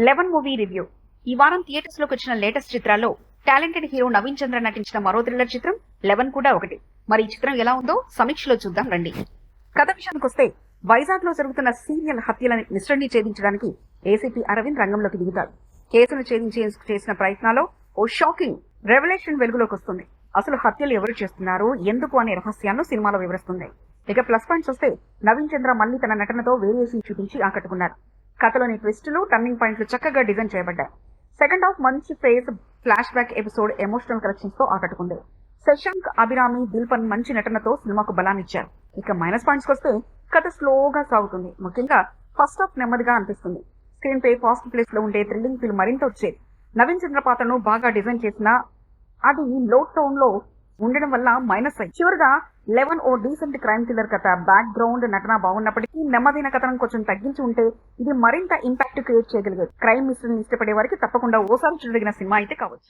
11 movie review. ఈ వారం theatres లోకి వచ్చిన లేటెస్ట్ చిత్రాల్లో టాలెంటెడ్ హీరో నవీన్ చంద్ర నటించిన మరో థ్రిల్లర్ చిత్రం 11 కూడా ఒకటి. మరి ఈ చిత్రం ఎలా ఉందో సమీక్షలో చూద్దాం రండి. కథ విషయానికి వస్తే వైజాగ్ లో జరుగుతున్న సీరియల్ హత్యల మిస్టరీని ఛేదించడానికి ఏసీపీ అరవింద్ రంగంలోకి దిగుతాడు. కేసును ఛేదించేందుకు చేసిన ప్రయత్నాల్లో ఓ షాకింగ్ రెవల్యూషన్ వెలుగులోకి వస్తుంది. అసలు హత్యలు ఎవరు చేస్తున్నారు, ఎందుకు అనే రహస్యాలను సినిమాలో వివరిస్తుంది. ఇక ప్లస్ పాయింట్స్ వస్తే నవీన్ చంద్ర మళ్లీ తన నటనతో వేరియేషన్ చూపించి ఆకట్టుకున్నారు. కథలోని ట్విస్టులు, టర్నింగ్ పాయింట్లు చక్కగా డిజైన్ చేయబడ్డాయి. సెకండ్ హాఫ్ మంచి phase, flash back episode emotional collections తో ఆకట్టుకుంది. శశాంక్, అభిరామి, దిల్పన్ మంచి నటనతో సినిమాకు బలాన్నిచ్చారు. ఇక మైనస్ పాయింట్స్ వస్తే కథ స్లోగా సాగుతుంది. ముఖ్యంగా ఫస్ట్ హాఫ్ నెమ్మదిగా అనిపిస్తుంది. స్క్రీన్ పే ఫాస్ట్ ప్లేస్ లో ఉండే థ్రిల్లింగ్ ఫీల్ మరింత వచ్చేది. నవీన్ చంద్ర పాత్రను బాగా డిజైన్ చేసినా అది లో టోన్ లో ఉండడం వల్ల మైనస్ అయ్యి. చివరిగా 11 ఓ డీసెంట్ క్రైమ్ థ్రిల్లర్ కథ. బ్యాక్ గ్రౌండ్ నటన బాగున్నప్పటికీ నెమ్మదైన కథను కొంచెం తగ్గించి ఉంటే ఇది మరింత ఇంపాక్ట్ క్రియేట్ చేయగలిగేది. క్రైమ్ మిస్టరీని ఇష్టపడే వారికి తప్పకుండా ఓసారి చూడదగిన సినిమా అయితే కావచ్చు.